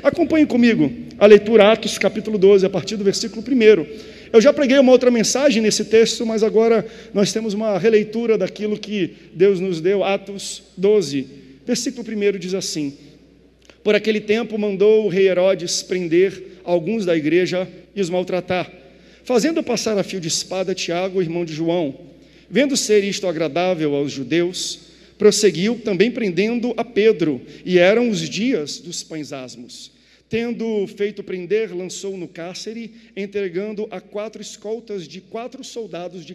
Acompanhe comigo a leitura, Atos capítulo 12, a partir do versículo 1. Eu já preguei uma outra mensagem nesse texto, mas agora nós temos uma releitura daquilo que Deus nos deu. Atos 12, versículo 1 diz assim: por aquele tempo mandou o rei Herodes prender alguns da igreja e os maltratar, fazendo passar a fio de espada Tiago, irmão de João. Vendo ser isto agradável aos judeus, prosseguiu também prendendo a Pedro, e eram os dias dos pães asmos. Tendo feito prender, lançou no cárcere, entregando a 4 escoltas de 4 soldados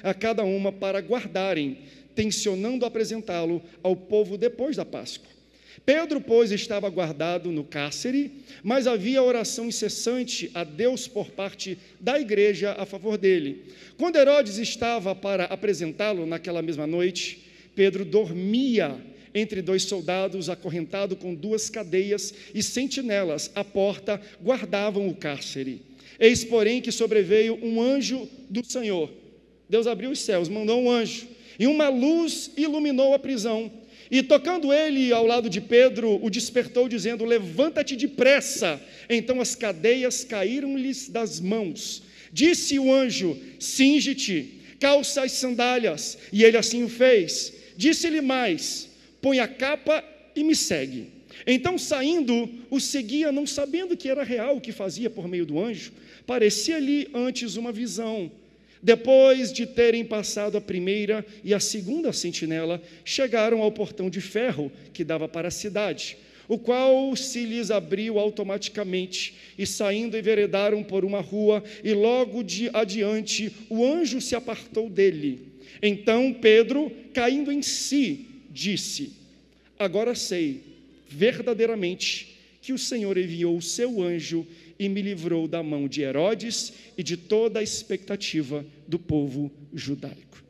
a cada uma para guardarem, tencionando apresentá-lo ao povo depois da Páscoa. Pedro, pois, estava guardado no cárcere, mas havia oração incessante a Deus por parte da igreja a favor dele. Quando Herodes estava para apresentá-lo naquela mesma noite, Pedro dormia entre 2 soldados, acorrentado com 2 cadeias, e sentinelas à porta guardavam o cárcere. Eis, porém, que sobreveio um anjo do Senhor. Deus abriu os céus, mandou um anjo, e uma luz iluminou a prisão. E tocando ele ao lado de Pedro, o despertou, dizendo: levanta-te depressa. Então as cadeias caíram-lhes das mãos. Disse o anjo: cinge-te, calça as sandálias. E ele assim o fez. Disse-lhe mais: põe a capa e me segue. Então, saindo, o seguia, não sabendo que era real o que fazia por meio do anjo. Parecia-lhe antes uma visão. Depois de terem passado a primeira e a segunda sentinela, chegaram ao portão de ferro que dava para a cidade, o qual se lhes abriu automaticamente, e saindo enveredaram por uma rua, e logo de adiante o anjo se apartou dele. Então Pedro, caindo em si, disse: agora sei verdadeiramente que o Senhor enviou o seu anjo e me livrou da mão de Herodes e de toda a expectativa do povo judaico.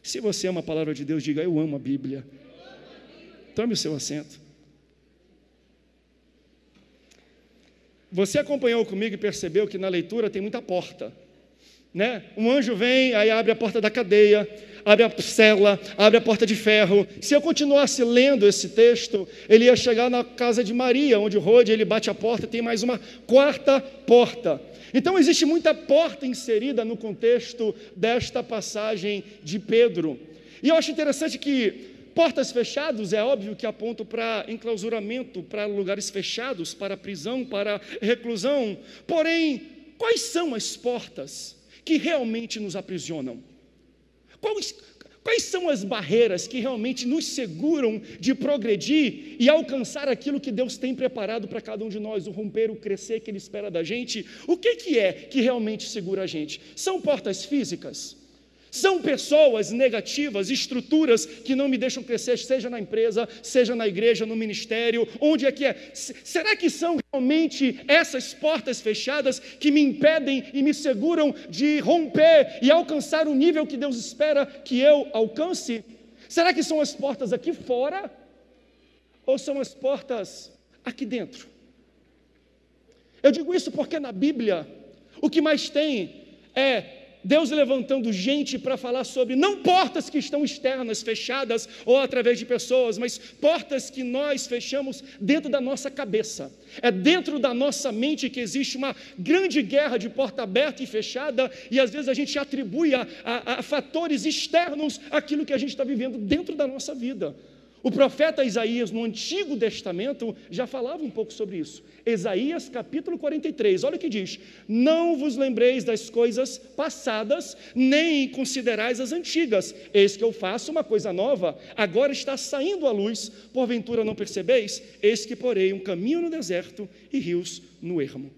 Se você ama a palavra de Deus, diga: eu amo a Bíblia. Tome o seu assento. Você acompanhou comigo e percebeu que na leitura tem muita porta, né? Um anjo vem, aí abre a porta da cadeia, abre a cela, abre a porta de ferro. Se eu continuasse lendo esse texto, ele ia chegar na casa de Maria, onde Rode, ele bate a porta, tem mais uma 4ª porta. Então existe muita porta inserida no contexto desta passagem de Pedro. E eu acho interessante que portas fechadas, é óbvio que apontam para enclausuramento, para lugares fechados, para prisão, para reclusão. Porém, quais são as portas que realmente nos aprisionam? Quais são as barreiras que realmente nos seguram de progredir e alcançar aquilo que Deus tem preparado para cada um de nós, o romper, o crescer que Ele espera da gente? O que é que realmente segura a gente? São portas físicas? São pessoas negativas, estruturas que não me deixam crescer, seja na empresa, seja na igreja, no ministério, onde é que é? Será que são realmente essas portas fechadas que me impedem e me seguram de romper e alcançar o nível que Deus espera que eu alcance? Será que são as portas aqui fora ou são as portas aqui dentro? Eu digo isso porque na Bíblia o que mais tem é Deus levantando gente para falar sobre, não portas que estão externas, fechadas, ou através de pessoas, mas portas que nós fechamos dentro da nossa cabeça. É dentro da nossa mente que existe uma grande guerra de porta aberta e fechada, e às vezes a gente atribui a fatores externos aquilo que a gente está vivendo dentro da nossa vida. O profeta Isaías, no Antigo Testamento, já falava um pouco sobre isso. Isaías capítulo 43, olha o que diz: não vos lembreis das coisas passadas, nem considerais as antigas. Eis que eu faço uma coisa nova, agora está saindo à luz, porventura não percebeis? Eis que porei um caminho no deserto e rios no ermo.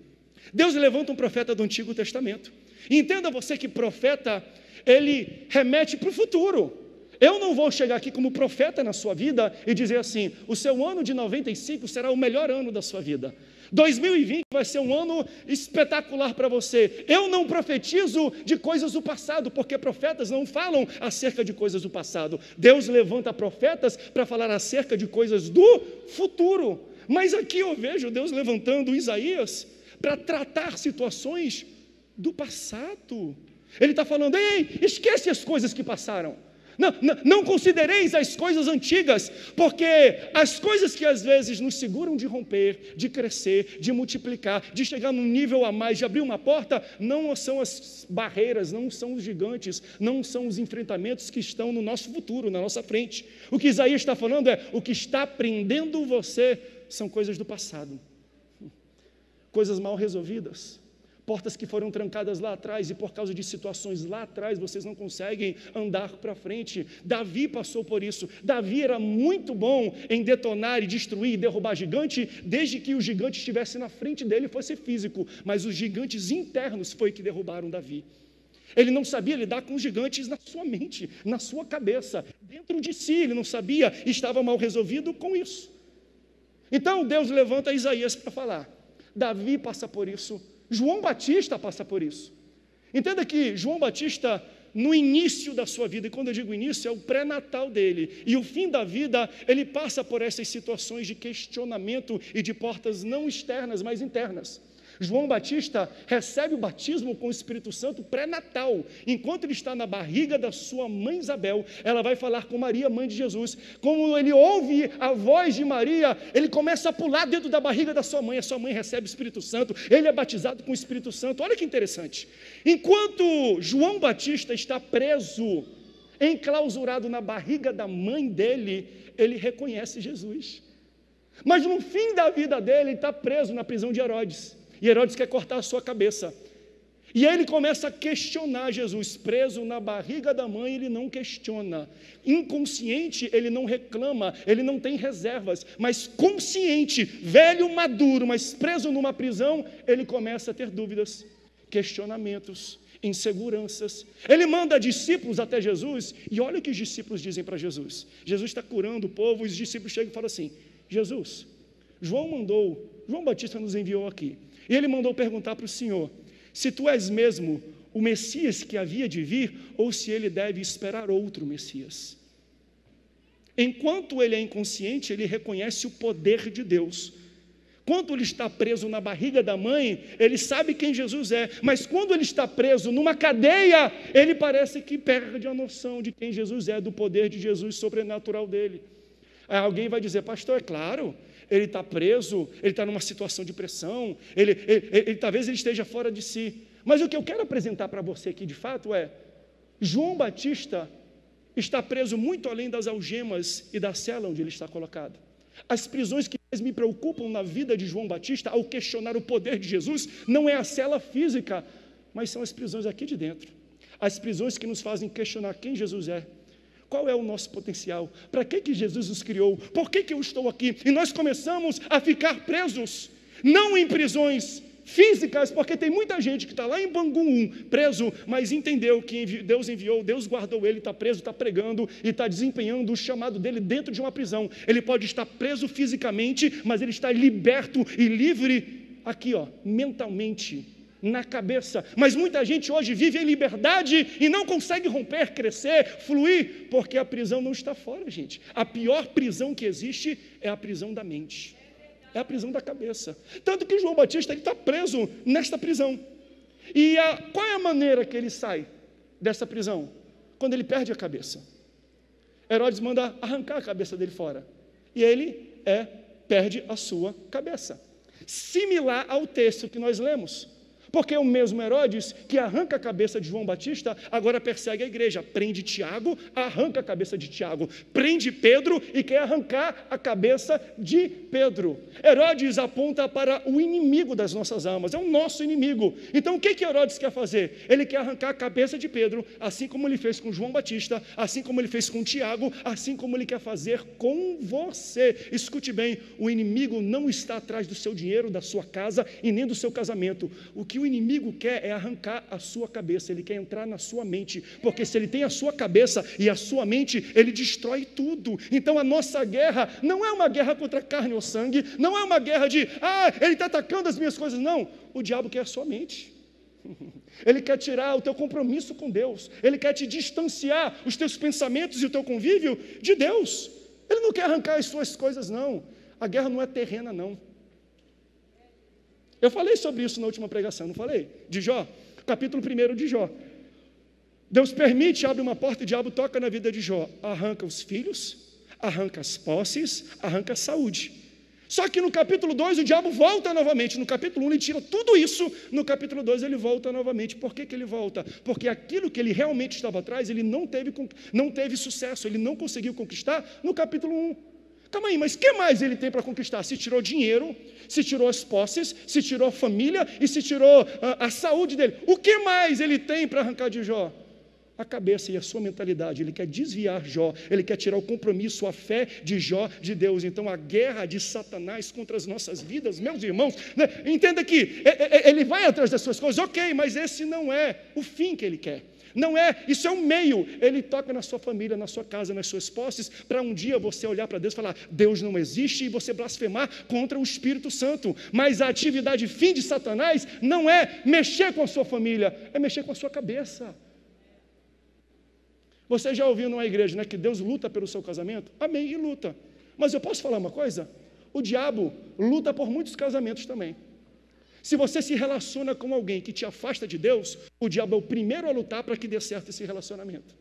Deus levanta um profeta do Antigo Testamento. E entenda você que profeta, ele remete para o futuro. Eu não vou chegar aqui como profeta na sua vida e dizer assim: o seu ano de 95 será o melhor ano da sua vida. 2020 vai ser um ano espetacular para você. Eu não profetizo de coisas do passado, porque profetas não falam acerca de coisas do passado. Deus levanta profetas para falar acerca de coisas do futuro. Mas aqui eu vejo Deus levantando Isaías para tratar situações do passado. Ele está falando: ei, esquece as coisas que passaram. Não considereis as coisas antigas, porque as coisas que às vezes nos seguram de romper, de crescer, de multiplicar, de chegar num nível a mais, de abrir uma porta, não são as barreiras, não são os gigantes, não são os enfrentamentos que estão no nosso futuro, na nossa frente. O que Isaías está falando é, o que está prendendo você são coisas do passado, coisas mal resolvidas, portas que foram trancadas lá atrás e por causa de situações lá atrás vocês não conseguem andar para frente. Davi passou por isso. Davi era muito bom em detonar e destruir e derrubar gigante, desde que o gigante estivesse na frente dele e fosse físico, mas os gigantes internos foi que derrubaram Davi. Ele não sabia lidar com os gigantes na sua mente, na sua cabeça, dentro de si, ele não sabia, estava mal resolvido com isso. Então Deus levanta Isaías para falar. Davi passa por isso, João Batista passa por isso. Entenda que João Batista, no início da sua vida, e quando eu digo início, é o pré-natal dele, e o fim da vida, ele passa por essas situações de questionamento e de portas não externas, mas internas. João Batista recebe o batismo com o Espírito Santo pré-natal. Enquanto ele está na barriga da sua mãe Isabel, ela vai falar com Maria, mãe de Jesus. Como ele ouve a voz de Maria, ele começa a pular dentro da barriga da sua mãe. A sua mãe recebe o Espírito Santo, ele é batizado com o Espírito Santo. Olha que interessante. Enquanto João Batista está preso, enclausurado na barriga da mãe dele, ele reconhece Jesus. Mas no fim da vida dele, ele está preso na prisão de Herodes. E Herodes quer cortar a sua cabeça. E ele começa a questionar Jesus. Preso na barriga da mãe, ele não questiona. Inconsciente, ele não reclama, ele não tem reservas. Mas consciente, velho, maduro, mas preso numa prisão, ele começa a ter dúvidas, questionamentos, inseguranças. Ele manda discípulos até Jesus, e olha o que os discípulos dizem para Jesus. Jesus está curando o povo, e os discípulos chegam e falam assim: Jesus, João Batista nos enviou aqui. E ele mandou perguntar para o Senhor se tu és mesmo o Messias que havia de vir, ou se ele deve esperar outro Messias. Enquanto ele é inconsciente, ele reconhece o poder de Deus. Quando ele está preso na barriga da mãe, ele sabe quem Jesus é, mas quando ele está preso numa cadeia, ele parece que perde a noção de quem Jesus é, do poder de Jesus sobrenatural dele. Aí alguém vai dizer: pastor, é claro, ele está preso, ele está numa situação de pressão, talvez ele esteja fora de si. Mas o que eu quero apresentar para você aqui de fato é: João Batista está preso muito além das algemas e da cela onde ele está colocado. As prisões que mais me preocupam na vida de João Batista, ao questionar o poder de Jesus, não é a cela física, mas são as prisões aqui de dentro. As prisões que nos fazem questionar quem Jesus é. Qual é o nosso potencial? Para que Jesus nos criou? Por que eu estou aqui? E nós começamos a ficar presos, não em prisões físicas, porque tem muita gente que está lá em Bangu 1, preso, mas entendeu que Deus enviou, Deus guardou ele, está preso, está pregando e está desempenhando o chamado dele dentro de uma prisão. Ele pode estar preso fisicamente, mas ele está liberto e livre aqui, mentalmente, na cabeça. Mas muita gente hoje vive em liberdade e não consegue romper, crescer, fluir, porque a prisão não está fora, gente. A pior prisão que existe é a prisão da mente, é a prisão da cabeça. Tanto que João Batista está preso nesta prisão. E qual é a maneira que ele sai dessa prisão? Quando ele perde a cabeça. Herodes manda arrancar a cabeça dele fora, e ele perde a sua cabeça. Similar ao texto que nós lemos. Porque o mesmo Herodes que arranca a cabeça de João Batista, agora persegue a igreja, prende Tiago, arranca a cabeça de Tiago, prende Pedro e quer arrancar a cabeça de Pedro. Herodes aponta para o inimigo das nossas almas, é o nosso inimigo. Então o que Herodes quer fazer? Ele quer arrancar a cabeça de Pedro, assim como ele fez com João Batista, assim como ele fez com Tiago, assim como ele quer fazer com você. Escute bem, o inimigo não está atrás do seu dinheiro, da sua casa e nem do seu casamento. O que o inimigo quer é arrancar a sua cabeça, ele quer entrar na sua mente, porque se ele tem a sua cabeça e a sua mente, ele destrói tudo. Então a nossa guerra não é uma guerra contra carne ou sangue, não é uma guerra de, ele está atacando as minhas coisas, não. O diabo quer a sua mente. Ele quer tirar o teu compromisso com Deus, ele quer te distanciar os teus pensamentos e o teu convívio de Deus. Ele não quer arrancar as suas coisas, não. A guerra não é terrena, não. Eu falei sobre isso na última pregação, não falei? De Jó, capítulo 1 de Jó. Deus permite, abre uma porta, o diabo toca na vida de Jó, arranca os filhos, arranca as posses, arranca a saúde. Só que no capítulo 2 o diabo volta novamente. No capítulo 1 ele tira tudo isso, no capítulo 2 ele volta novamente. Por que ele volta? Porque aquilo que ele realmente estava atrás, ele não teve sucesso, ele não conseguiu conquistar no capítulo 1. Calma aí, mas o que mais ele tem para conquistar? Se tirou dinheiro, se tirou as posses, se tirou a família e se tirou a saúde dele. O que mais ele tem para arrancar de Jó? A cabeça e a sua mentalidade. Ele quer desviar Jó, ele quer tirar o compromisso, a fé de Jó de Deus. Então a guerra de Satanás contra as nossas vidas, meus irmãos, né? Entenda que ele vai atrás das suas coisas, ok, mas esse não é o fim que ele quer. Não é, isso é um meio. Ele toca na sua família, na sua casa, nas suas posses, para um dia você olhar para Deus e falar, Deus não existe, e você blasfemar contra o Espírito Santo. Mas a atividade fim de Satanás não é mexer com a sua família, é mexer com a sua cabeça. Você já ouviu numa igreja, né, que Deus luta pelo seu casamento? Amém, e luta. Mas eu posso falar uma coisa? O diabo luta por muitos casamentos também. Se você se relaciona com alguém que te afasta de Deus, o diabo é o primeiro a lutar para que dê certo esse relacionamento.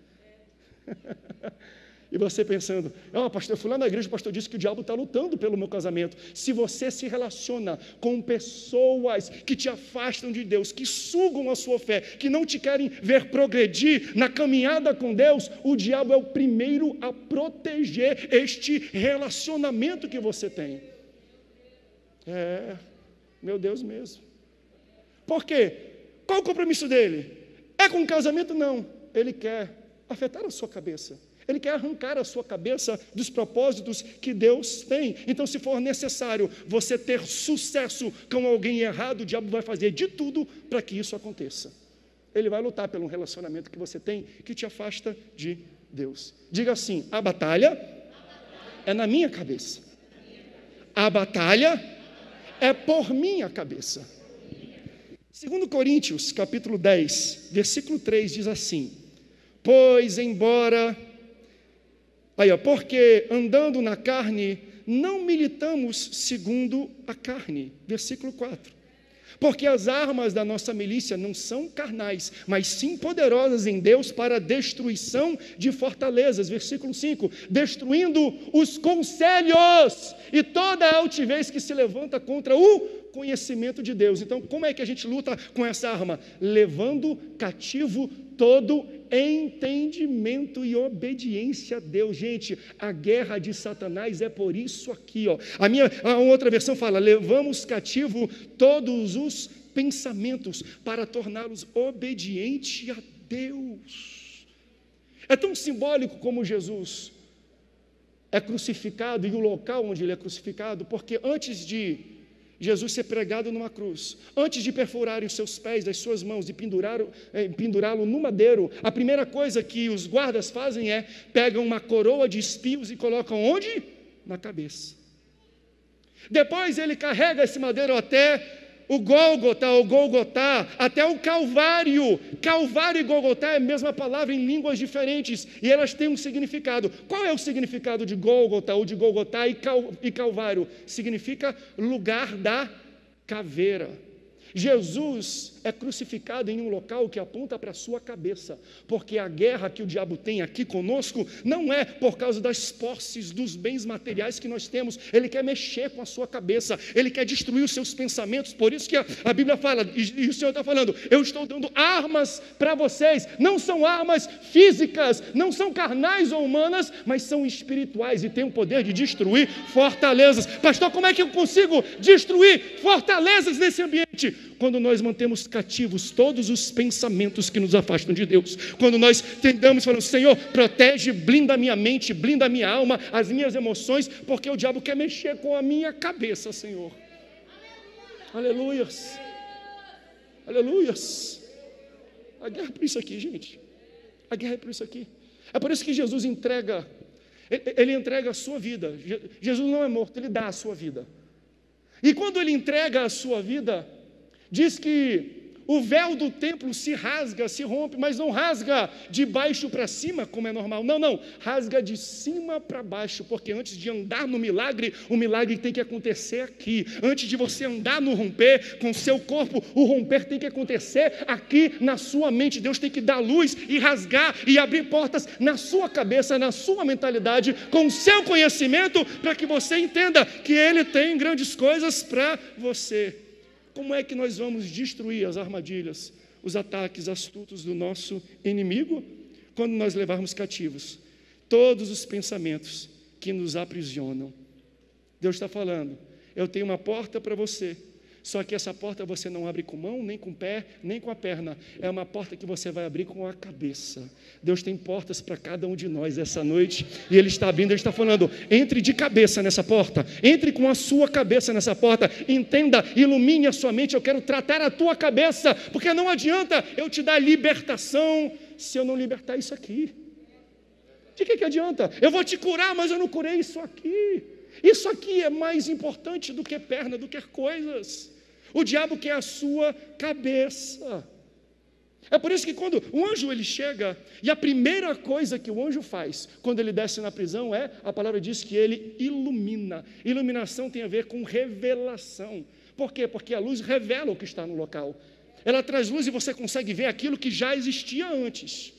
E você pensando, pastor, eu fui lá na igreja, o pastor disse que o diabo está lutando pelo meu casamento. Se você se relaciona com pessoas que te afastam de Deus, que sugam a sua fé, que não te querem ver progredir na caminhada com Deus, o diabo é o primeiro a proteger este relacionamento que você tem. Meu Deus mesmo. Por quê? Qual o compromisso dele? É com o casamento? Não. Ele quer afetar a sua cabeça. Ele quer arrancar a sua cabeça dos propósitos que Deus tem. Então, se for necessário você ter sucesso com alguém errado, o diabo vai fazer de tudo para que isso aconteça. Ele vai lutar pelo relacionamento que você tem que te afasta de Deus. Diga assim, a batalha é na minha cabeça. A batalha é por minha cabeça. 2 Coríntios, capítulo 10, versículo 3, diz assim, pois embora... porque andando na carne, não militamos segundo a carne. Versículo 4. Porque as armas da nossa milícia não são carnais, mas sim poderosas em Deus para a destruição de fortalezas. Versículo 5. Destruindo os conselhos e toda a altivez que se levanta contra o conhecimento de Deus. Então, como é que a gente luta com essa arma? Levando cativo todo entendimento e obediência a Deus. Gente, a guerra de Satanás é por isso aqui, ó. A outra versão fala, levamos cativo todos os pensamentos para torná-los obedientes a Deus. É tão simbólico como Jesus é crucificado e o local onde ele é crucificado, porque antes de Jesus ser pregado numa cruz, antes de perfurarem os seus pés, as suas mãos e pendurá-lo no madeiro, a primeira coisa que os guardas fazem é pegam uma coroa de espinhos e colocam onde? Na cabeça. Depois ele carrega esse madeiro até o Gólgota, ou Golgotá, até o Calvário. Calvário e Golgotá é a mesma palavra em línguas diferentes, e elas têm um significado. Qual é o significado de Gólgota, ou de Golgotá e Calvário? Significa lugar da caveira. Jesus é crucificado em um local que aponta para a sua cabeça, porque a guerra que o diabo tem aqui conosco não é por causa das posses, dos bens materiais que nós temos. Ele quer mexer com a sua cabeça, ele quer destruir os seus pensamentos. Por isso que a Bíblia fala, e o Senhor está falando, eu estou dando armas para vocês. Não são armas físicas, não são carnais ou humanas, mas são espirituais e têm o poder de destruir fortalezas. Pastor, como é que eu consigo destruir fortalezas nesse ambiente? Quando nós mantemos cativos todos os pensamentos que nos afastam de Deus, quando nós tentamos falando, Senhor, protege, blinda a minha mente, blinda a minha alma, as minhas emoções, porque o diabo quer mexer com a minha cabeça, Senhor. Aleluias, aleluias. A guerra é por isso aqui, gente. A guerra é por isso aqui. É por isso que Jesus entrega, ele entrega a sua vida. Jesus não é morto, ele dá a sua vida. E quando ele entrega a sua vida, diz que o véu do templo se rasga, se rompe, mas não rasga de baixo para cima, como é normal. Não, rasga de cima para baixo, porque antes de andar no milagre, o milagre tem que acontecer aqui. Antes de você andar no romper com o seu corpo, o romper tem que acontecer aqui na sua mente. Deus tem que dar luz e rasgar e abrir portas na sua cabeça, na sua mentalidade, com o seu conhecimento, para que você entenda que Ele tem grandes coisas para você. Como é que nós vamos destruir as armadilhas, os ataques astutos do nosso inimigo? Quando nós levarmos cativos todos os pensamentos que nos aprisionam. Deus está falando, eu tenho uma porta para você, só que essa porta você não abre com mão, nem com o pé, nem com a perna, é uma porta que você vai abrir com a cabeça. Deus tem portas para cada um de nós essa noite, e Ele está abrindo, Ele está falando, entre de cabeça nessa porta, entre com a sua cabeça nessa porta, entenda, ilumine a sua mente, eu quero tratar a tua cabeça, porque não adianta eu te dar libertação, se eu não libertar isso aqui. De que adianta? Eu vou te curar, mas eu não curei isso aqui. Isso aqui é mais importante do que perna, do que coisas. O diabo quer a sua cabeça. É por isso que quando o anjo ele chega, e a primeira coisa que o anjo faz, quando ele desce na prisão, a palavra diz que ele ilumina. Iluminação tem a ver com revelação. Por quê? Porque a luz revela o que está no local. Ela traz luz e você consegue ver aquilo que já existia antes.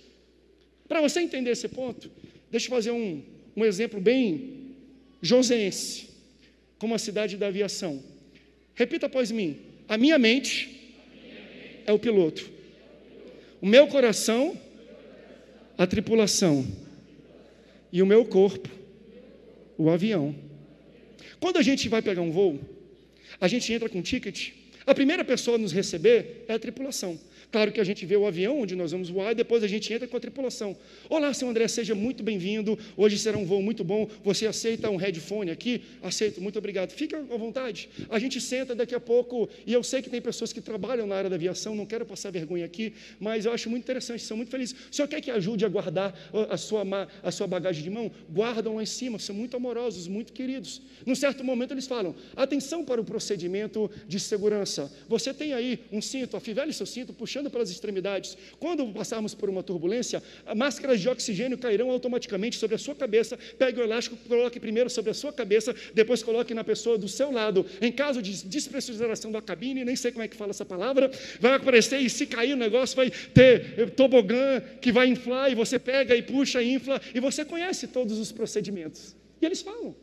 Para você entender esse ponto, deixa eu fazer um exemplo bem joseense, como a cidade da aviação. Repita após mim: a minha mente é o piloto, o meu coração, a tripulação, e o meu corpo, o avião. Quando a gente vai pegar um voo, a gente entra com um ticket, a primeira pessoa a nos receber é a tripulação. Claro que a gente vê o avião onde nós vamos voar e depois a gente entra com a tripulação. Olá, seu André, seja muito bem-vindo. Hoje será um voo muito bom. Você aceita um headphone aqui? Aceito, muito obrigado. Fica à vontade. A gente senta daqui a pouco, e eu sei que tem pessoas que trabalham na área da aviação, não quero passar vergonha aqui, mas eu acho muito interessante, são muito felizes. O senhor quer que ajude a guardar a sua bagagem de mão? Guardam lá em cima, são muito amorosos, muito queridos. Num certo momento eles falam, atenção para o procedimento de segurança. Você tem aí um cinto, afivele seu cinto, puxando pelas extremidades. Quando passarmos por uma turbulência, máscaras de oxigênio cairão automaticamente sobre a sua cabeça. Pegue o elástico, coloque primeiro sobre a sua cabeça, depois coloque na pessoa do seu lado. Em caso de despressurização da cabine, nem sei como é que fala essa palavra, vai aparecer, e se cair o negócio vai ter tobogã que vai inflar, e você pega e puxa e infla, e você conhece todos os procedimentos. E eles falam.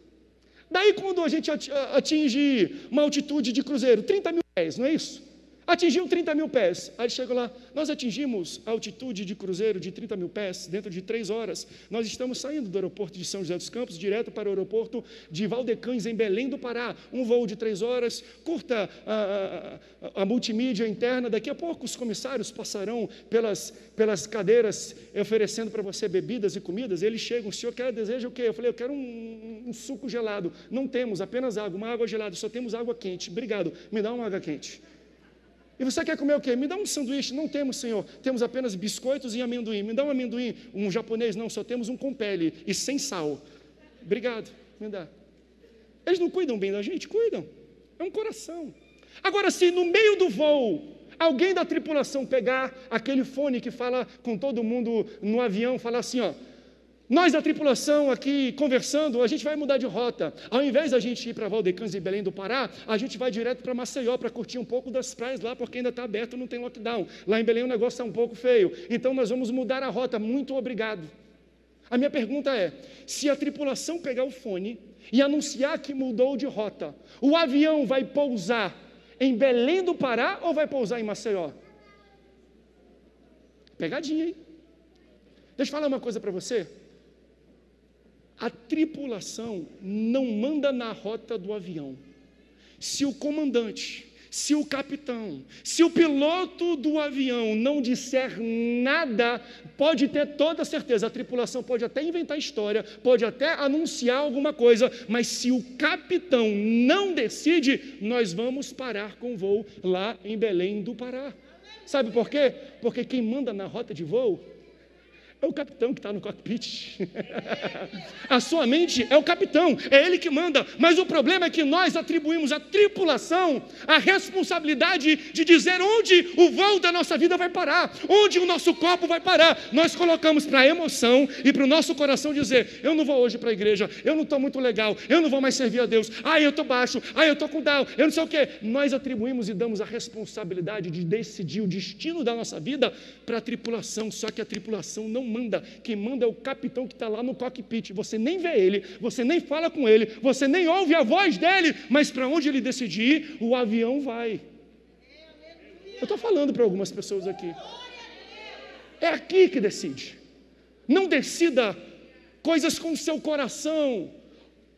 Daí quando a gente atinge uma altitude de cruzeiro, 30 mil pés, não é isso? Atingiu 30 mil pés, aí chega lá, nós atingimos a altitude de cruzeiro de 30 mil pés, dentro de 3 horas, nós estamos saindo do aeroporto de São José dos Campos, direto para o aeroporto de Valdecães, em Belém do Pará, um voo de 3 horas, curta a multimídia interna, daqui a pouco os comissários passarão pelas cadeiras, oferecendo para você bebidas e comidas, eles chegam, o senhor deseja o quê? Eu falei, eu quero um suco gelado, não temos, apenas água, uma água gelada, só temos água quente, obrigado, me dá uma água quente. E você quer comer o quê? Me dá um sanduíche. Não temos, senhor. Temos apenas biscoitos e amendoim. Me dá um amendoim. Um japonês? Não, só temos um com pele e sem sal. Obrigado, me dá. Eles não cuidam bem da gente? Cuidam. É um coração. Agora, se no meio do voo, alguém da tripulação pegar aquele fone que fala com todo mundo no avião, falar assim, ó, nós da tripulação aqui conversando, a gente vai mudar de rota. Ao invés da gente ir para Valdecães e Belém do Pará, a gente vai direto para Maceió para curtir um pouco das praias lá, porque ainda está aberto, não tem lockdown. Lá em Belém o negócio está um pouco feio. Então nós vamos mudar a rota. Muito obrigado. A minha pergunta é, se a tripulação pegar o fone e anunciar que mudou de rota, o avião vai pousar em Belém do Pará ou vai pousar em Maceió? Pegadinha, hein? Deixa eu falar uma coisa para você. A tripulação não manda na rota do avião. Se o comandante, se o capitão, se o piloto do avião não disser nada, pode ter toda certeza, a tripulação pode até inventar história, pode até anunciar alguma coisa, mas se o capitão não decide, nós vamos parar com o voo lá em Belém do Pará. Sabe por quê? Porque quem manda na rota de voo É o capitão que está no cockpit. A sua mente é o capitão, é ele que manda. Mas o problema é que nós atribuímos à tripulação a responsabilidade de dizer onde o voo da nossa vida vai parar, onde o nosso copo vai parar. Nós colocamos para a emoção e para o nosso coração dizer: eu não vou hoje para a igreja, eu não estou muito legal, eu não vou mais servir a Deus, eu estou baixo, eu estou com down, eu não sei o quê. Nós atribuímos e damos a responsabilidade de decidir o destino da nossa vida para a tripulação, só que a tripulação não manda, quem manda é o capitão que está lá no cockpit. Você nem vê ele, você nem fala com ele, você nem ouve a voz dele, mas para onde ele decidir, o avião vai. Eu estou falando para algumas pessoas aqui. É aqui que decide. Não decida coisas com o seu coração,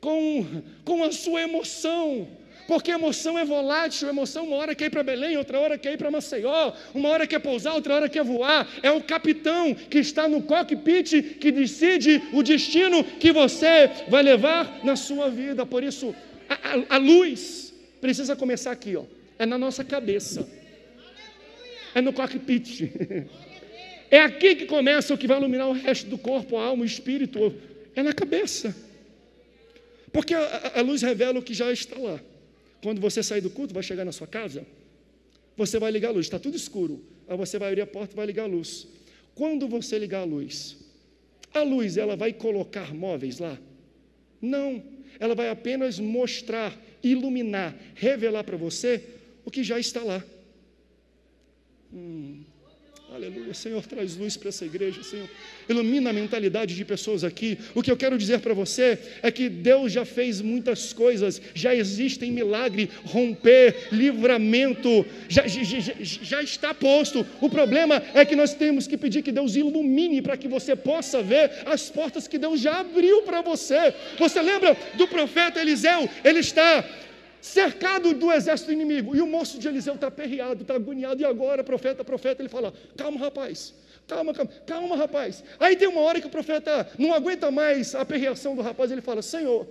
com a sua emoção, porque a emoção é volátil. A emoção uma hora quer ir para Belém, outra hora quer ir para Maceió, uma hora quer pousar, outra hora quer voar. É o capitão que está no cockpit que decide o destino que você vai levar na sua vida. Por isso, a luz precisa começar aqui, é na nossa cabeça, é no cockpit. É aqui que começa o que vai iluminar o resto do corpo, a alma, o espírito, é na cabeça. Porque a luz revela o que já está lá. Quando você sair do culto, vai chegar na sua casa, você vai ligar a luz, está tudo escuro, aí você vai abrir a porta e vai ligar a luz. Quando você ligar a luz, ela vai colocar móveis lá? Não, ela vai apenas mostrar, iluminar, revelar para você o que já está lá. Aleluia, Senhor, traz luz para essa igreja, Senhor, ilumina a mentalidade de pessoas aqui. O que eu quero dizer para você é que Deus já fez muitas coisas, já existem milagre, romper, livramento, já está posto. O problema é que nós temos que pedir que Deus ilumine para que você possa ver as portas que Deus já abriu para você. Você lembra do profeta Eliseu? Ele está cercado do exército inimigo, e o moço de Eliseu está aperreado, está agoniado, e agora, profeta, ele fala: calma rapaz, calma rapaz. Aí tem uma hora que o profeta não aguenta mais a aperreação do rapaz, ele fala: Senhor,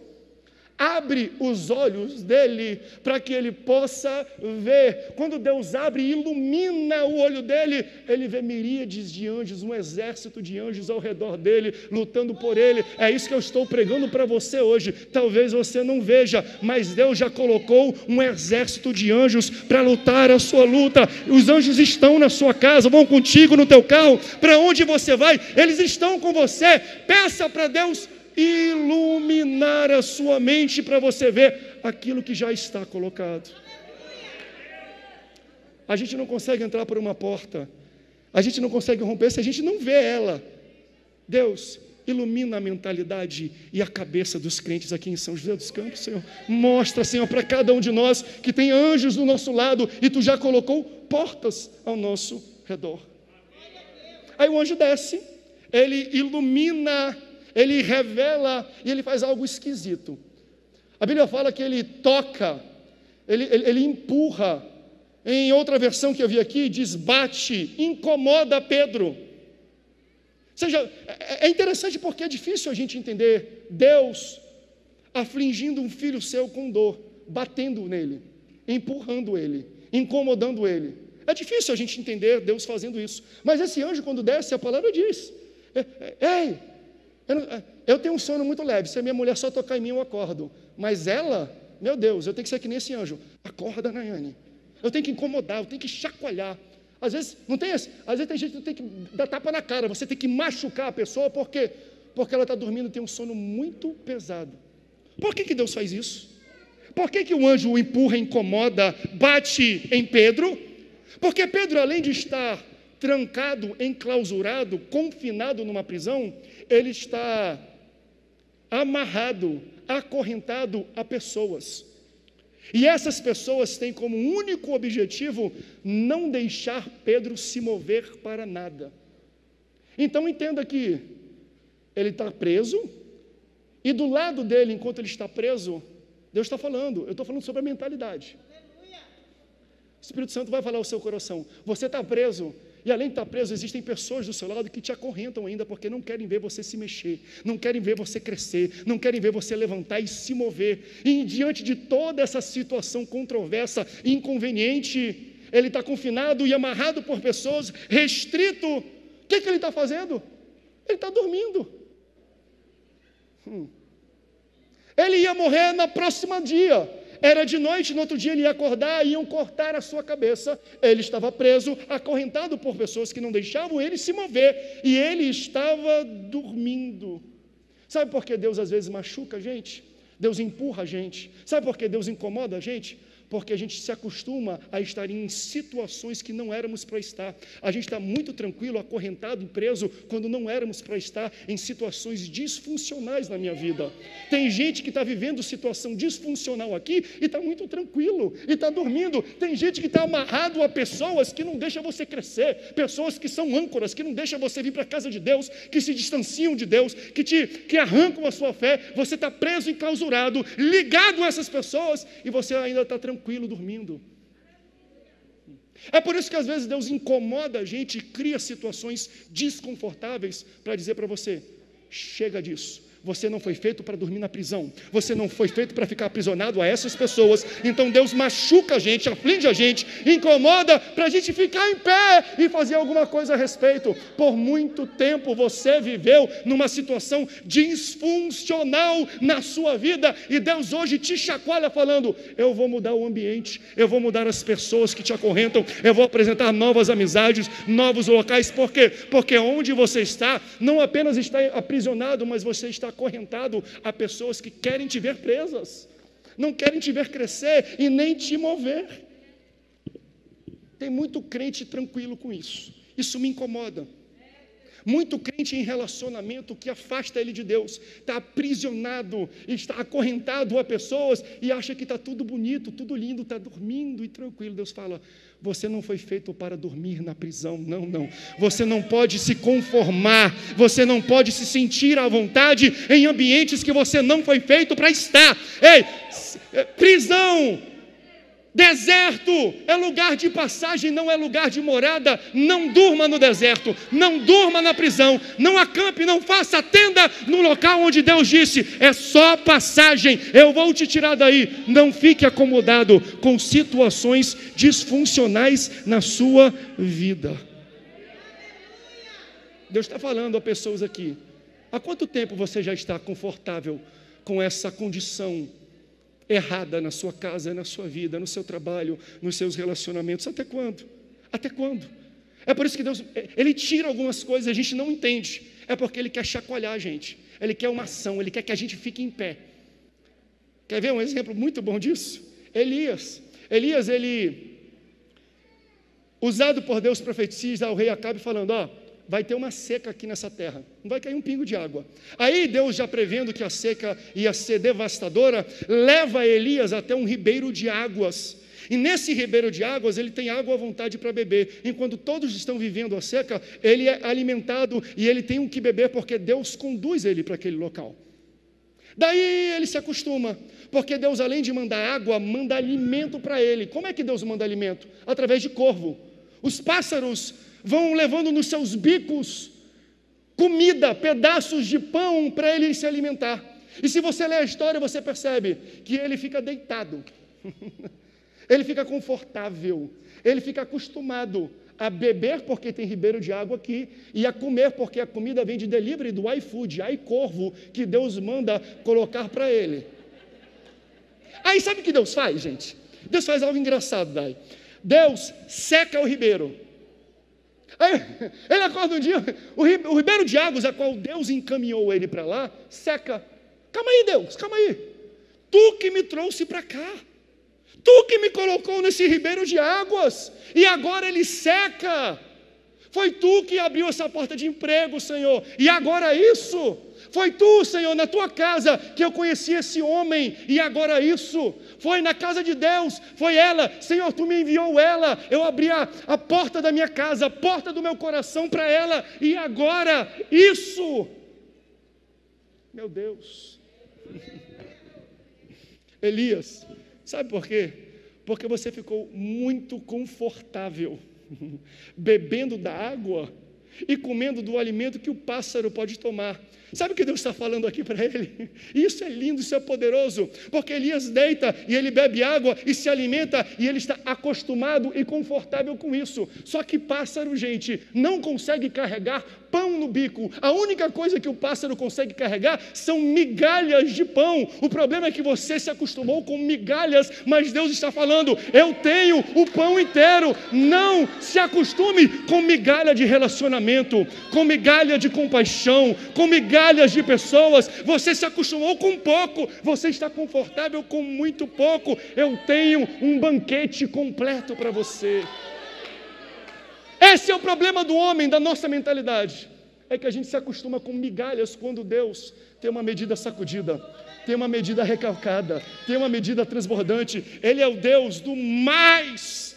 abre os olhos dele, para que ele possa ver. Quando Deus abre e ilumina o olho dele, ele vê miríades de anjos, um exército de anjos ao redor dele, lutando por ele. É isso que eu estou pregando para você hoje. Talvez você não veja, mas Deus já colocou um exército de anjos para lutar a sua luta. Os anjos estão na sua casa, vão contigo no teu carro, para onde você vai, eles estão com você. Peça para Deus iluminar a sua mente para você ver aquilo que já está colocado. A gente não consegue entrar por uma porta, a gente não consegue romper se a gente não vê ela. Deus, ilumina a mentalidade e a cabeça dos crentes aqui em São José dos Campos, Senhor. Mostra, Senhor, para cada um de nós que tem anjos do nosso lado e Tu já colocou portas ao nosso redor. Aí o anjo desce, ele ilumina, ele revela e ele faz algo esquisito. A Bíblia fala que ele toca, ele empurra. Em outra versão que eu vi aqui, diz bate, incomoda Pedro. Ou seja, é interessante porque é difícil a gente entender Deus afligindo um filho seu com dor, batendo nele, empurrando ele, incomodando ele. É difícil a gente entender Deus fazendo isso. Mas esse anjo, quando desce, a palavra diz: ei, eu tenho um sono muito leve, se a minha mulher só tocar em mim eu acordo, mas ela, meu Deus, eu tenho que ser que nem esse anjo. Acorda, Nayane, eu tenho que incomodar, eu tenho que chacoalhar. Às vezes não tem esse, às vezes tem gente que tem que dar tapa na cara, você tem que machucar a pessoa, porque ela está dormindo e tem um sono muito pesado. Por que Deus faz isso? Por que o anjo o empurra, incomoda, bate em Pedro? Porque Pedro, além de estar trancado, enclausurado, confinado numa prisão, ele está amarrado, acorrentado a pessoas. E essas pessoas têm como único objetivo não deixar Pedro se mover para nada. Então entenda que ele está preso, e do lado dele, enquanto ele está preso, Deus está falando, eu estou falando sobre a mentalidade. O Espírito Santo vai falar ao seu coração: você está preso, e além de estar preso, existem pessoas do seu lado que te acorrentam ainda, porque não querem ver você se mexer, não querem ver você crescer, não querem ver você levantar e se mover. E diante de toda essa situação controversa, inconveniente, ele está confinado e amarrado por pessoas, restrito. O que ele está fazendo? Ele está dormindo. Ele ia morrer no próximo dia. Era de noite, no outro dia ele ia acordar, iam cortar a sua cabeça. Ele estava preso, acorrentado por pessoas que não deixavam ele se mover, e ele estava dormindo. Sabe por que Deus às vezes machuca a gente? Deus empurra a gente. Sabe por que Deus incomoda a gente? Porque a gente se acostuma a estar em situações que não éramos para estar. A gente está muito tranquilo, acorrentado e preso, quando não éramos para estar em situações disfuncionais na minha vida. Tem gente que está vivendo situação disfuncional aqui e está muito tranquilo, e está dormindo. Tem gente que está amarrado a pessoas que não deixam você crescer, pessoas que são âncoras, que não deixam você vir para a casa de Deus, que se distanciam de Deus, que arrancam a sua fé. Você está preso, enclausurado, ligado a essas pessoas, e você ainda está tranquilo, dormindo. É por isso que às vezes Deus incomoda a gente e cria situações desconfortáveis para dizer para você: chega disso. Você não foi feito para dormir na prisão. Você não foi feito para ficar aprisionado a essas pessoas. Então Deus machuca a gente, aflige a gente, incomoda para a gente ficar em pé e fazer alguma coisa a respeito. Por muito tempo você viveu numa situação disfuncional na sua vida, e Deus hoje te chacoalha falando: eu vou mudar o ambiente, eu vou mudar as pessoas que te acorrentam, eu vou apresentar novas amizades, novos locais. Por quê? Porque onde você está, não apenas está aprisionado, mas você está acorrentado a pessoas que querem te ver presas, não querem te ver crescer e nem te mover. Tem muito crente tranquilo com isso. Isso me incomoda. Muito crente em relacionamento que afasta ele de Deus, está aprisionado, está acorrentado a pessoas e acha que está tudo bonito, tudo lindo, está dormindo e tranquilo. Deus fala: você não foi feito para dormir na prisão, não. Você não pode se conformar, você não pode se sentir à vontade em ambientes que você não foi feito para estar. Ei, prisão, deserto é lugar de passagem, não é lugar de morada. Não durma no deserto, não durma na prisão, não acampe, não faça tenda no local onde Deus disse: é só passagem, eu vou te tirar daí. Não fique acomodado com situações disfuncionais na sua vida. Deus está falando a pessoas aqui: há quanto tempo você já está confortável com essa condição errada na sua casa, na sua vida, no seu trabalho, nos seus relacionamentos? Até quando? Até quando? É por isso que Deus, Ele tira algumas coisas e a gente não entende. É porque Ele quer chacoalhar a gente. Ele quer uma ação, Ele quer que a gente fique em pé. Quer ver um exemplo muito bom disso? Elias, ele, usado por Deus, profetiza ao rei Acabe falando: vai ter uma seca aqui nessa terra, não vai cair um pingo de água. Aí Deus, já prevendo que a seca ia ser devastadora, leva Elias até um ribeiro de águas. E nesse ribeiro de águas ele tem água à vontade para beber. Enquanto todos estão vivendo a seca, ele é alimentado e ele tem o que beber, porque Deus conduz ele para aquele local. Daí ele se acostuma, porque Deus, além de mandar água, manda alimento para ele. Como é que Deus manda alimento? Através de corvo. Os pássaros vão levando nos seus bicos comida, pedaços de pão para ele se alimentar. E se você ler a história, você percebe que ele fica deitado, ele fica confortável, ele fica acostumado a beber, porque tem ribeiro de água aqui, e a comer, porque a comida vem de delivery do iFood, iCorvo, que Deus manda colocar para ele. Aí sabe o que Deus faz, gente? Deus faz algo engraçado, daí. Deus seca o ribeiro. Aí, ele acorda um dia, o ribeiro de águas a qual Deus encaminhou ele para lá, seca. Calma aí, Deus, calma aí. Tu que me trouxe para cá, tu que me colocou nesse ribeiro de águas, e agora ele seca. Foi tu que abriu essa porta de emprego, Senhor, e agora isso. Foi tu, Senhor, na tua casa que eu conheci esse homem, e agora isso. Foi na casa de Deus, foi ela, Senhor, tu me enviou ela, eu abri a porta da minha casa, a porta do meu coração para ela, e agora isso. Meu Deus. Elias, sabe por quê? Porque você ficou muito confortável bebendo da água e comendo do alimento que o pássaro pode tomar. Sabe o que Deus está falando aqui para ele? Isso é lindo, isso é poderoso, porque Elias deita e ele bebe água e se alimenta e ele está acostumado e confortável com isso. Só que pássaro, gente, não consegue carregar pão no bico. A única coisa que o pássaro consegue carregar são migalhas de pão. O problema é que você se acostumou com migalhas, mas Deus está falando, eu tenho o pão inteiro. Não se acostume com migalha de relacionamento, com migalha de compaixão, com migalhas de pessoas. Você se acostumou com pouco, você está confortável com muito pouco. Eu tenho um banquete completo para você. Esse é o problema do homem, da nossa mentalidade. É que a gente se acostuma com migalhas quando Deus tem uma medida sacudida, tem uma medida recalcada, tem uma medida transbordante. Ele é o Deus do mais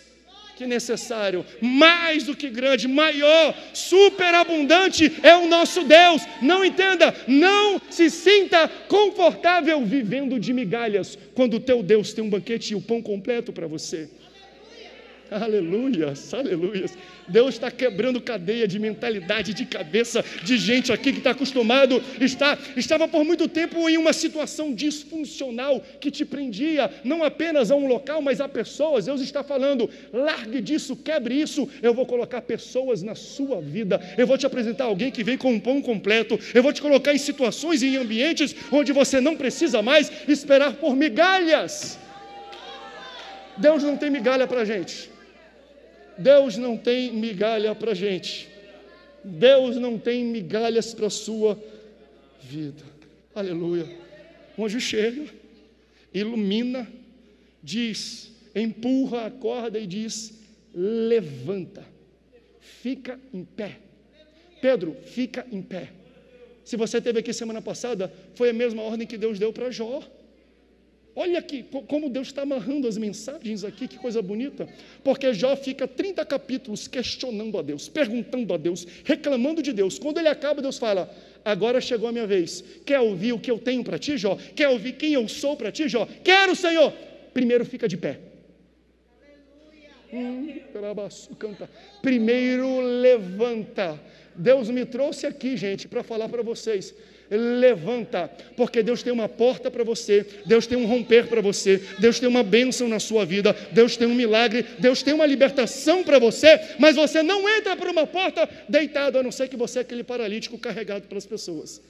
que necessário, mais do que grande, maior, superabundante é o nosso Deus. Não entenda, não se sinta confortável vivendo de migalhas, quando o teu Deus tem um banquete e o pão completo para você. Aleluias, aleluias. Deus está quebrando cadeia de mentalidade, de cabeça, de gente aqui que está acostumado, estava por muito tempo em uma situação disfuncional que te prendia, não apenas a um local, mas a pessoas. Deus está falando, largue disso, quebre isso, eu vou colocar pessoas na sua vida, eu vou te apresentar alguém que vem com um pão completo, eu vou te colocar em situações e em ambientes onde você não precisa mais esperar por migalhas. Deus não tem migalha para a gente. Deus não tem migalha para a gente. Deus não tem migalhas para a sua vida. Aleluia. Um anjo chega, ilumina, diz, empurra a corda e diz, levanta, fica em pé. Pedro, fica em pé. Se você esteve aqui semana passada, foi a mesma ordem que Deus deu para Jó. Olha aqui, como Deus está amarrando as mensagens aqui, que coisa bonita, porque Jó fica 30 capítulos questionando a Deus, perguntando a Deus, reclamando de Deus. Quando ele acaba, Deus fala, agora chegou a minha vez, quer ouvir o que eu tenho para ti, Jó? Quer ouvir quem eu sou para ti, Jó? Quero, Senhor! Primeiro fica de pé. Primeiro levanta. Deus me trouxe aqui, gente, para falar para vocês, levanta, porque Deus tem uma porta para você, Deus tem um romper para você, Deus tem uma bênção na sua vida, Deus tem um milagre, Deus tem uma libertação para você, mas você não entra por uma porta deitado, a não ser que você é aquele paralítico carregado pelas pessoas.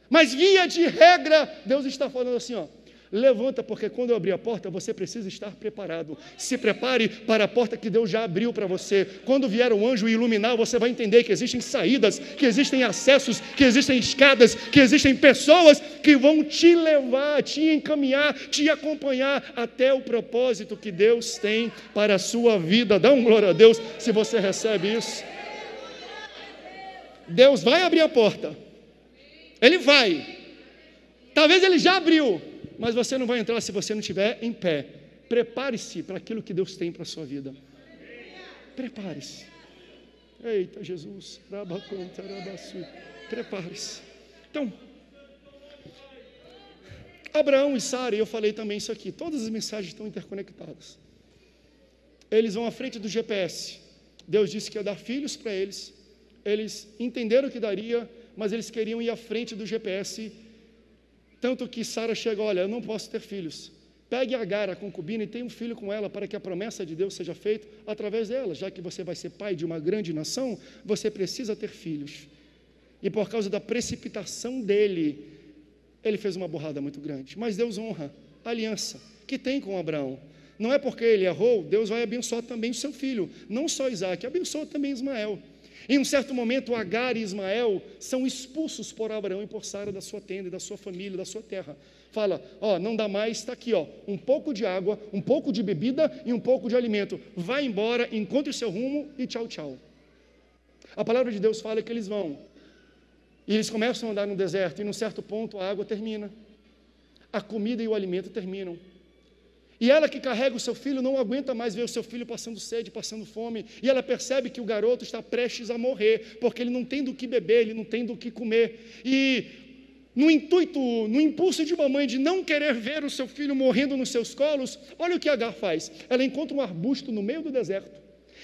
Mas via de regra, Deus está falando assim, ó, levanta, porque quando eu abrir a porta, você precisa estar preparado. Se prepare para a porta que Deus já abriu para você. Quando vier um anjo iluminar, você vai entender que existem saídas, que existem acessos, que existem escadas, que existem pessoas que vão te levar, te encaminhar, te acompanhar até o propósito que Deus tem para a sua vida. Dá um glória a Deus se você recebe isso. Deus vai abrir a porta. Ele vai. Talvez Ele já abriu, mas você não vai entrar se você não estiver em pé. Prepare-se para aquilo que Deus tem para a sua vida. Prepare-se. Eita, Jesus. Prepare-se. Então, Abraão e Sara, e eu falei também isso aqui, todas as mensagens estão interconectadas. Eles vão à frente do GPS. Deus disse que ia dar filhos para eles. Eles entenderam que daria, mas eles queriam ir à frente do GPS. Tanto que Sara chega, olha, eu não posso ter filhos. Pegue Agar, a concubina, e tenha um filho com ela, para que a promessa de Deus seja feita através dela. Já que você vai ser pai de uma grande nação, você precisa ter filhos. E por causa da precipitação dele, ele fez uma burrada muito grande. Mas Deus honra a aliança que tem com Abraão. Não é porque ele errou, Deus vai abençoar também o seu filho. Não só Isaac, abençoa também Ismael. Em um certo momento, Agar e Ismael são expulsos por Abraão e por Sara da sua tenda, da sua família, da sua terra. Fala, ó, não dá mais, está aqui, ó, um pouco de água, um pouco de bebida e um pouco de alimento. Vai embora, encontre o seu rumo e tchau, tchau. A palavra de Deus fala que eles vão. E eles começam a andar no deserto, e num certo ponto a água termina. A comida e o alimento terminam. E ela que carrega o seu filho não aguenta mais ver o seu filho passando sede, passando fome. E ela percebe que o garoto está prestes a morrer, porque ele não tem do que beber, ele não tem do que comer. E no impulso de uma mãe de não querer ver o seu filho morrendo nos seus colos, olha o que Agar faz. Ela encontra um arbusto no meio do deserto.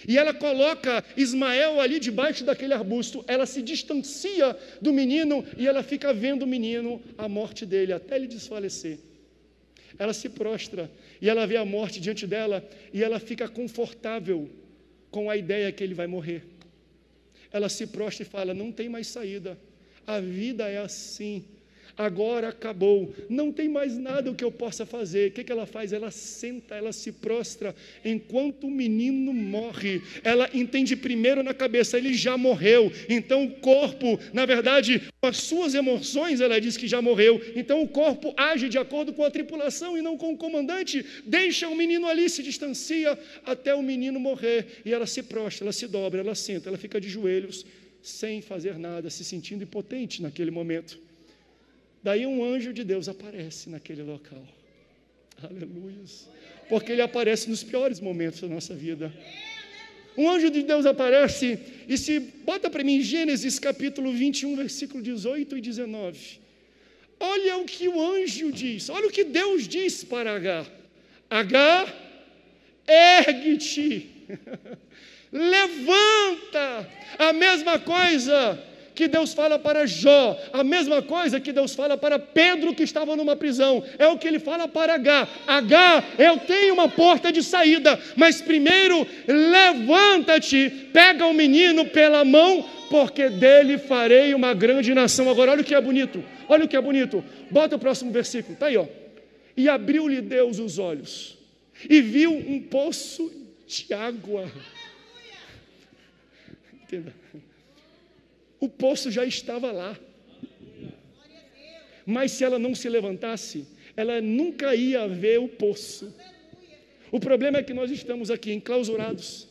E ela coloca Ismael ali debaixo daquele arbusto, ela se distancia do menino e ela fica vendo o menino, a morte dele, até ele desfalecer. Ela se prostra e ela vê a morte diante dela e ela fica confortável com a ideia que ele vai morrer. Ela se prostra e fala: não tem mais saída, a vida é assim, agora acabou, não tem mais nada o que eu possa fazer. O que ela faz? Ela senta, ela se prostra enquanto o menino morre. Ela entende primeiro na cabeça: ele já morreu. Então o corpo, na verdade, com as suas emoções, ela diz que já morreu. Então o corpo age de acordo com a tripulação e não com o comandante. Deixa o menino ali, se distancia até o menino morrer. E ela se prostra, ela se dobra, ela senta, ela fica de joelhos, sem fazer nada, se sentindo impotente naquele momento. Daí um anjo de Deus aparece naquele local. Aleluia. Porque ele aparece nos piores momentos da nossa vida. Um anjo de Deus aparece e se bota para mim Gênesis capítulo 21, versículo 18 e 19. Olha o que o anjo diz, olha o que Deus diz para Agar. Agar, ergue-te, levanta. A mesma coisa que Deus fala para Jó, a mesma coisa que Deus fala para Pedro, que estava numa prisão, é o que ele fala para Agar. Agar, eu tenho uma porta de saída, mas primeiro levanta-te, pega o menino pela mão, porque dele farei uma grande nação. Agora olha o que é bonito, olha o que é bonito, bota o próximo versículo, está aí, ó. E abriu-lhe Deus os olhos, e viu um poço de água. Entenda. O poço já estava lá, mas se ela não se levantasse, ela nunca ia ver o poço. O problema é que nós estamos aqui enclausurados,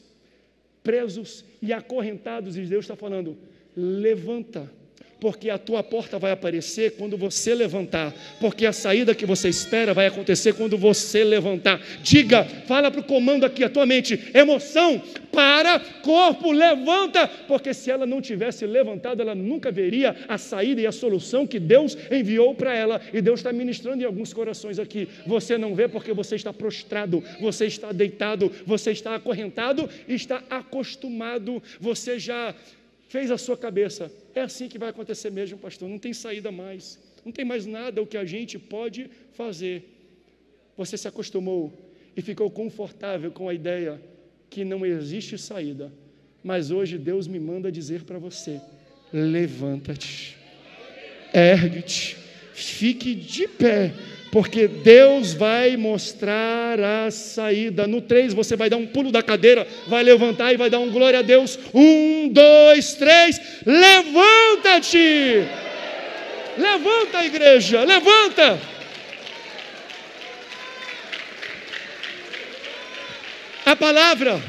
presos e acorrentados, e Deus está falando: levanta, porque a tua porta vai aparecer quando você levantar, porque a saída que você espera vai acontecer quando você levantar. Diga, fala para o comando aqui, a tua mente: emoção, para, corpo, levanta, porque se ela não tivesse levantado, ela nunca veria a saída e a solução que Deus enviou para ela. E Deus está ministrando em alguns corações aqui. Você não vê porque você está prostrado, você está deitado, você está acorrentado e está acostumado, você já fez a sua cabeça: é assim que vai acontecer mesmo, pastor, não tem saída mais, não tem mais nada o que a gente pode fazer. Você se acostumou e ficou confortável com a ideia que não existe saída, mas hoje Deus me manda dizer para você: levanta-te, ergue-te, fique de pé, porque Deus vai mostrar a saída. No 3 você vai dar um pulo da cadeira, vai levantar e vai dar um glória a Deus. 1, 2, 3, levanta-te! Levanta, igreja, levanta! A palavra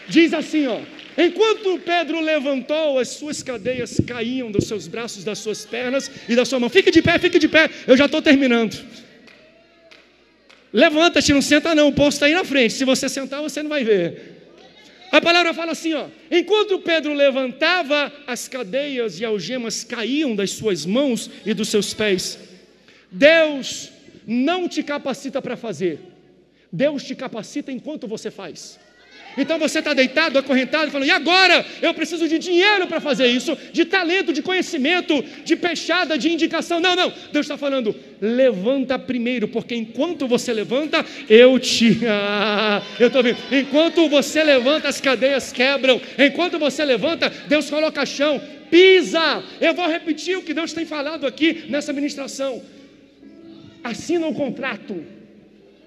diz assim, ó: enquanto Pedro levantou, as suas cadeias caíam dos seus braços, das suas pernas e da sua mão. Fique de pé, eu já estou terminando. Levanta-te, não senta não, o poço está aí na frente, se você sentar você não vai ver. A palavra fala assim, ó: enquanto Pedro levantava, as cadeias e algemas caíam das suas mãos e dos seus pés. Deus não te capacita para fazer, Deus te capacita enquanto você faz. Então você está deitado, acorrentado, falando: e agora? Eu preciso de dinheiro para fazer isso, de talento, de conhecimento, de peixada, de indicação. Não, Deus está falando: levanta primeiro, porque enquanto você levanta, eu estou vendo. Enquanto você levanta, as cadeias quebram. Enquanto você levanta, Deus coloca chão, pisa. Eu vou repetir o que Deus tem falado aqui nessa ministração. Assina o contrato.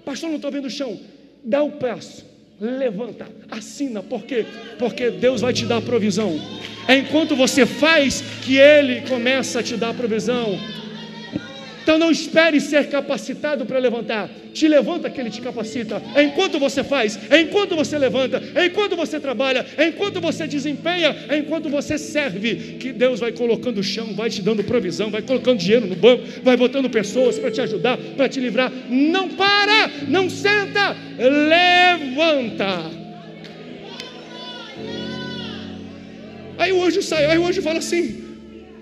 Pastor, não estou vendo o chão. Dá o passo, levanta, assina. Por quê? Porque Deus vai te dar a provisão. É enquanto você faz que Ele começa a te dar a provisão. Então não espere ser capacitado para levantar. Te levanta que Ele te capacita. É enquanto você faz, é enquanto você levanta, é enquanto você trabalha, é enquanto você desempenha, é enquanto você serve, que Deus vai colocando o chão, vai te dando provisão, vai colocando dinheiro no banco, vai botando pessoas para te ajudar, para te livrar. Não para, não senta, levanta. Aí o anjo sai, aí o anjo fala assim: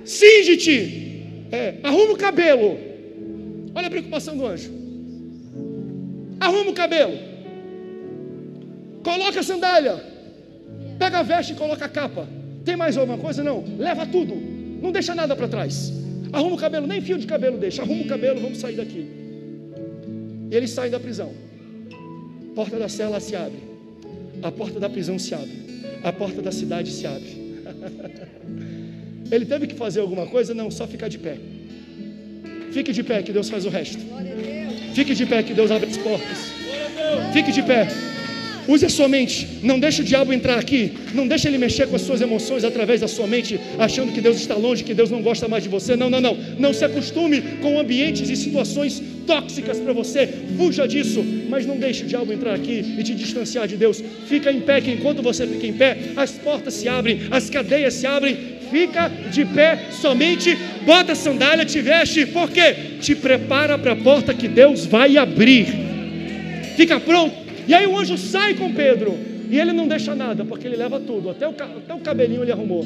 cinge-te, arruma o cabelo. Olha a preocupação do anjo. Arruma o cabelo, coloca a sandália, Pega a veste e coloca a capa. Tem mais alguma coisa? Não. Leva tudo. Não deixa nada para trás. Arruma o cabelo, nem fio de cabelo deixa. Arruma o cabelo, vamos sair daqui. E eles saem da prisão. A porta da cela se abre. A porta da prisão se abre. A porta da cidade se abre. Ele teve que fazer alguma coisa? Não, só ficar de pé. Fique de pé que Deus faz o resto. Fique de pé que Deus abre as portas. Fique de pé. Use a sua mente. Não deixe o diabo entrar aqui. Não deixe ele mexer com as suas emoções através da sua mente, achando que Deus está longe, que Deus não gosta mais de você. Não. Não se acostume com ambientes e situações tóxicas para você. Fuja disso. Mas não deixe o diabo entrar aqui e te distanciar de Deus. Fica em pé, que enquanto você fica em pé, as portas se abrem, as cadeias se abrem. Fica de pé somente, bota a sandália, te veste. Por quê? Te prepara para a porta que Deus vai abrir. Fica pronto. E aí o anjo sai com Pedro, e ele não deixa nada, porque ele leva tudo, até o cabelinho ele arrumou.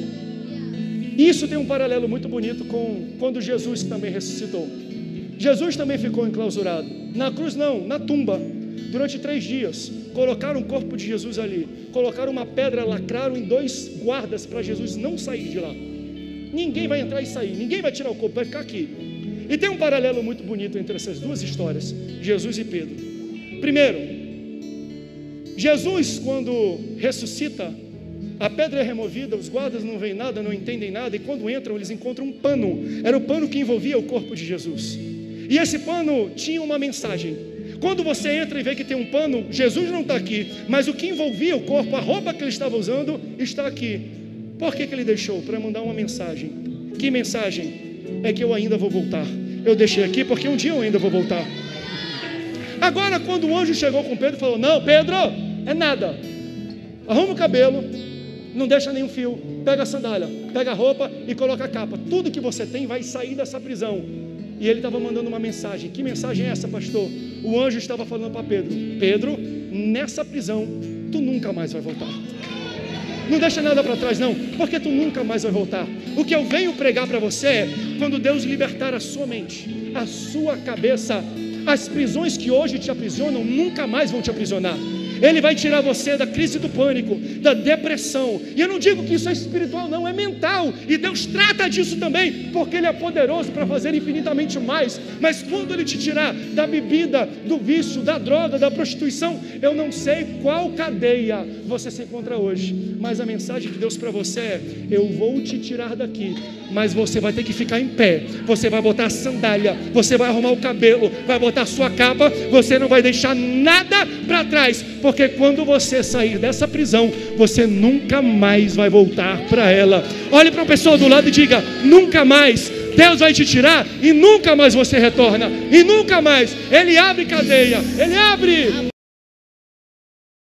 Isso tem um paralelo muito bonito com quando Jesus também ressuscitou. Jesus também ficou enclausurado, na cruz não, na tumba, durante 3 dias, colocaram o corpo de Jesus ali, colocaram uma pedra, lacraram em 2 guardas para Jesus não sair de lá. Ninguém vai entrar e sair, ninguém vai tirar o corpo, vai ficar aqui. E tem um paralelo muito bonito entre essas 2 histórias, Jesus e Pedro. Primeiro, Jesus, quando ressuscita, a pedra é removida, os guardas não veem nada, não entendem nada, e quando entram, eles encontram um pano. Era o pano que envolvia o corpo de Jesus. E esse pano tinha uma mensagem. Quando você entra e vê que tem um pano, Jesus não está aqui, mas o que envolvia o corpo, a roupa que ele estava usando, está aqui. Por que ele deixou? Para mandar uma mensagem. Que mensagem? É que eu ainda vou voltar. Eu deixei aqui porque um dia eu ainda vou voltar. Agora, quando o anjo chegou com Pedro, falou: não, Pedro, é nada. Arruma o cabelo, não deixa nenhum fio, pega a sandália, pega a roupa e coloca a capa. Tudo que você tem vai sair dessa prisão. E ele estava mandando uma mensagem. Que mensagem é essa, pastor? O anjo estava falando para Pedro: Pedro, nessa prisão, tu nunca mais vai voltar. Não deixa nada para trás não, porque tu nunca mais vai voltar. O que eu venho pregar para você é: quando Deus libertar a sua mente, a sua cabeça, as prisões que hoje te aprisionam nunca mais vão te aprisionar. Ele vai tirar você da crise do pânico, da depressão. E eu não digo que isso é espiritual, não, é mental. E Deus trata disso também, porque Ele é poderoso para fazer infinitamente mais. Mas quando Ele te tirar da bebida, do vício, da droga, da prostituição, eu não sei qual cadeia você se encontra hoje, mas a mensagem de Deus para você é: eu vou te tirar daqui, mas você vai ter que ficar em pé. Você vai botar a sandália, você vai arrumar o cabelo, vai botar a sua capa, você não vai deixar nada para trás, porque quando você sair dessa prisão, você nunca mais vai voltar para ela. Olhe para a pessoa do lado e diga: nunca mais. Deus vai te tirar e nunca mais você retorna. E nunca mais. Ele abre cadeia, Ele abre.